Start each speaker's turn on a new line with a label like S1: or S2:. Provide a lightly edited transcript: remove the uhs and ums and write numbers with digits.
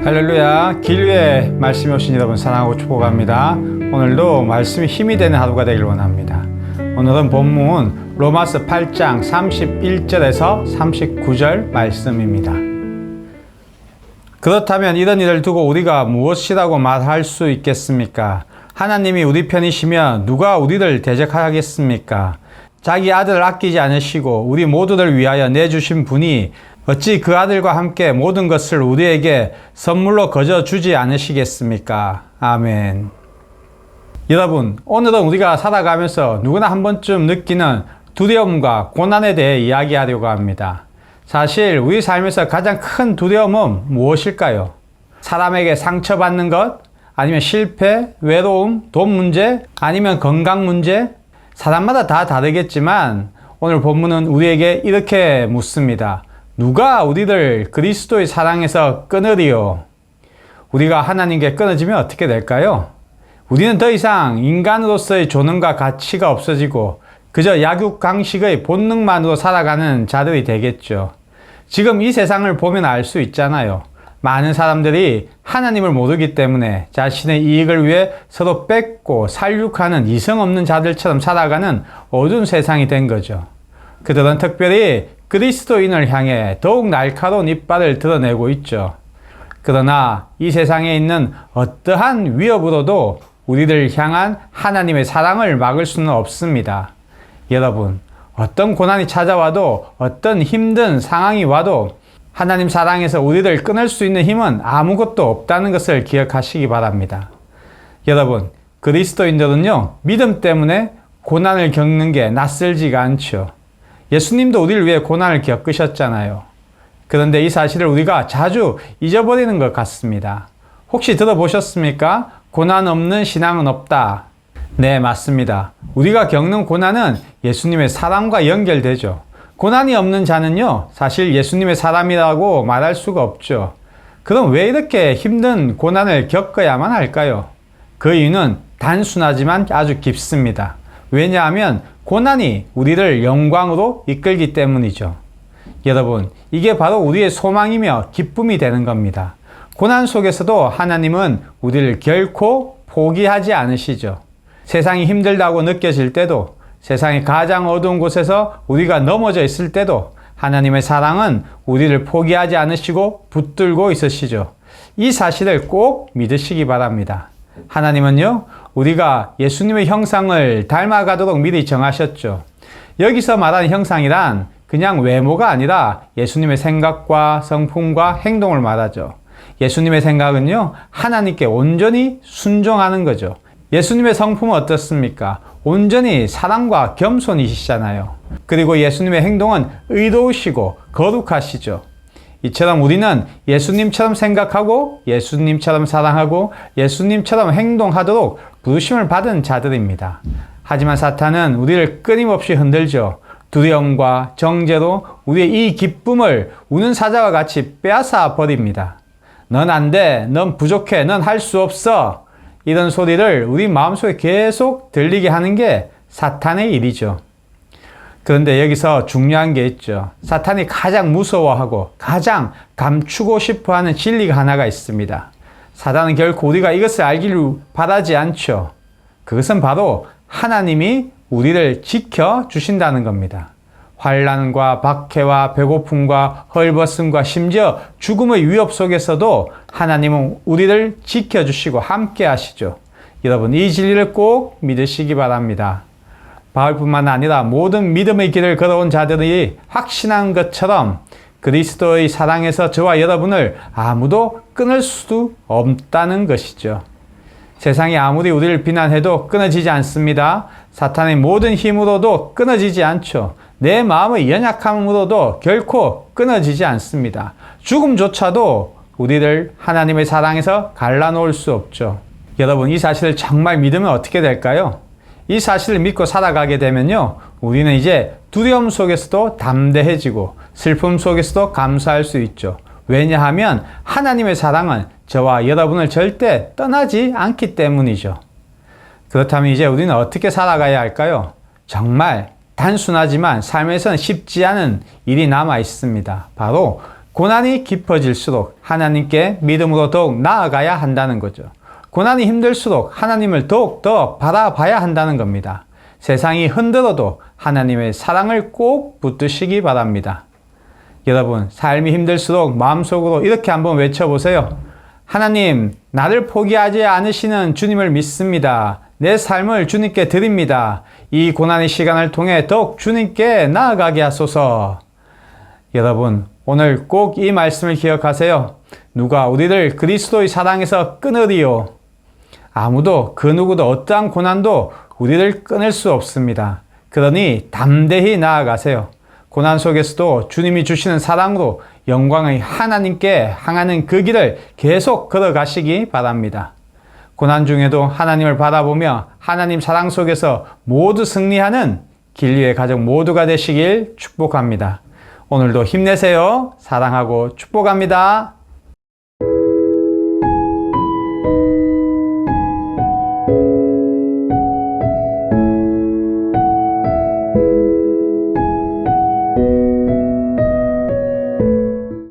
S1: 할렐루야. 길 위에 말씀이 오신 여러분 사랑하고 축복합니다. 오늘도 말씀이 힘이 되는 하루가 되길 원합니다. 오늘은 본문 로마서 8장 31절에서 39절 말씀입니다. 그렇다면 이런 일을 두고 우리가 무엇이라고 말할 수 있겠습니까? 하나님이 우리 편이시면 누가 우리를 대적하겠습니까? 자기 아들을 아끼지 않으시고 우리 모두를 위하여 내주신 분이 어찌 그 아들과 함께 모든 것을 우리에게 선물로 거저 주지 않으시겠습니까? 아멘. 여러분, 오늘은 우리가 살아가면서 누구나 한 번쯤 느끼는 두려움과 고난에 대해 이야기하려고 합니다. 사실 우리 삶에서 가장 큰 두려움은 무엇일까요? 사람에게 상처받는 것? 아니면 실패, 외로움, 돈 문제? 아니면 건강 문제? 사람마다 다 다르겠지만 오늘 본문은 우리에게 이렇게 묻습니다. 누가 우리를 그리스도의 사랑에서 끊으리요? 우리가 하나님께 끊어지면 어떻게 될까요? 우리는 더 이상 인간으로서의 존엄과 가치가 없어지고 그저 약육강식의 본능만으로 살아가는 자들이 되겠죠. 지금 이 세상을 보면 알 수 있잖아요. 많은 사람들이 하나님을 모르기 때문에 자신의 이익을 위해 서로 뺏고 살육하는 이성 없는 자들처럼 살아가는 어두운 세상이 된 거죠. 그들은 특별히 그리스도인을 향해 더욱 날카로운 이빨을 드러내고 있죠. 그러나 이 세상에 있는 어떠한 위협으로도 우리를 향한 하나님의 사랑을 막을 수는 없습니다. 여러분, 어떤 고난이 찾아와도 어떤 힘든 상황이 와도 하나님 사랑에서 우리를 끊을 수 있는 힘은 아무것도 없다는 것을 기억하시기 바랍니다. 여러분, 그리스도인들은요, 믿음 때문에 고난을 겪는 게 낯설지가 않죠. 예수님도 우리를 위해 고난을 겪으셨잖아요. 그런데 이 사실을 우리가 자주 잊어버리는 것 같습니다. 혹시 들어보셨습니까? 고난 없는 신앙은 없다. 네, 맞습니다. 우리가 겪는 고난은 예수님의 사랑과 연결되죠. 고난이 없는 자는요, 사실 예수님의 사람이라고 말할 수가 없죠. 그럼 왜 이렇게 힘든 고난을 겪어야만 할까요? 그 이유는 단순하지만 아주 깊습니다. 왜냐하면 고난이 우리를 영광으로 이끌기 때문이죠. 여러분, 이게 바로 우리의 소망이며 기쁨이 되는 겁니다. 고난 속에서도 하나님은 우리를 결코 포기하지 않으시죠. 세상이 힘들다고 느껴질 때도, 세상의 가장 어두운 곳에서 우리가 넘어져 있을 때도 하나님의 사랑은 우리를 포기하지 않으시고 붙들고 있으시죠. 이 사실을 꼭 믿으시기 바랍니다. 하나님은요, 우리가 예수님의 형상을 닮아가도록 미리 정하셨죠. 여기서 말하는 형상이란 그냥 외모가 아니라 예수님의 생각과 성품과 행동을 말하죠. 예수님의 생각은요, 하나님께 온전히 순종하는 거죠. 예수님의 성품은 어떻습니까? 온전히 사랑과 겸손이시잖아요. 그리고 예수님의 행동은 의로우시고 거룩하시죠. 이처럼 우리는 예수님처럼 생각하고 예수님처럼 사랑하고 예수님처럼 행동하도록 부르심을 받은 자들입니다. 하지만 사탄은 우리를 끊임없이 흔들죠. 두려움과 정죄로 우리의 이 기쁨을 우는 사자와 같이 빼앗아 버립니다. 넌 안 돼, 넌 부족해, 넌 할 수 없어. 이런 소리를 우리 마음속에 계속 들리게 하는 게 사탄의 일이죠. 그런데 여기서 중요한 게 있죠. 사탄이 가장 무서워하고 가장 감추고 싶어하는 진리가 하나가 있습니다. 사탄은 결코 우리가 이것을 알기를 바라지 않죠. 그것은 바로 하나님이 우리를 지켜주신다는 겁니다. 환난과 박해와 배고픔과 헐벗음과 심지어 죽음의 위협 속에서도 하나님은 우리를 지켜주시고 함께 하시죠. 여러분, 이 진리를 꼭 믿으시기 바랍니다. 바울뿐만 아니라 모든 믿음의 길을 걸어온 자들이 확신한 것처럼 그리스도의 사랑에서 저와 여러분을 아무도 끊을 수 없다는 것이죠. 세상이 아무리 우리를 비난해도 끊어지지 않습니다. 사탄의 모든 힘으로도 끊어지지 않죠. 내 마음의 연약함으로도 결코 끊어지지 않습니다. 죽음조차도 우리를 하나님의 사랑에서 갈라놓을 수 없죠. 여러분, 이 사실을 정말 믿으면 어떻게 될까요? 이 사실을 믿고 살아가게 되면요, 우리는 이제 두려움 속에서도 담대해지고 슬픔 속에서도 감사할 수 있죠. 왜냐하면 하나님의 사랑은 저와 여러분을 절대 떠나지 않기 때문이죠. 그렇다면 이제 우리는 어떻게 살아가야 할까요? 정말 단순하지만 삶에서는 쉽지 않은 일이 남아 있습니다. 바로 고난이 깊어질수록 하나님께 믿음으로 더욱 나아가야 한다는 거죠. 고난이 힘들수록 하나님을 더욱더 바라봐야 한다는 겁니다. 세상이 흔들어도 하나님의 사랑을 꼭 붙드시기 바랍니다. 여러분, 삶이 힘들수록 마음속으로 이렇게 한번 외쳐보세요. 하나님, 나를 포기하지 않으시는 주님을 믿습니다. 내 삶을 주님께 드립니다. 이 고난의 시간을 통해 더욱 주님께 나아가게 하소서. 여러분, 오늘 꼭 이 말씀을 기억하세요. 누가 우리를 그리스도의 사랑에서 끊으리요? 아무도 그 누구도 어떠한 고난도 우리를 끊을 수 없습니다. 그러니 담대히 나아가세요. 고난 속에서도 주님이 주시는 사랑으로 영광의 하나님께 향하는 그 길을 계속 걸어가시기 바랍니다. 고난 중에도 하나님을 바라보며 하나님 사랑 속에서 모두 승리하는 길리의 가족 모두가 되시길 축복합니다. 오늘도 힘내세요. 사랑하고 축복합니다.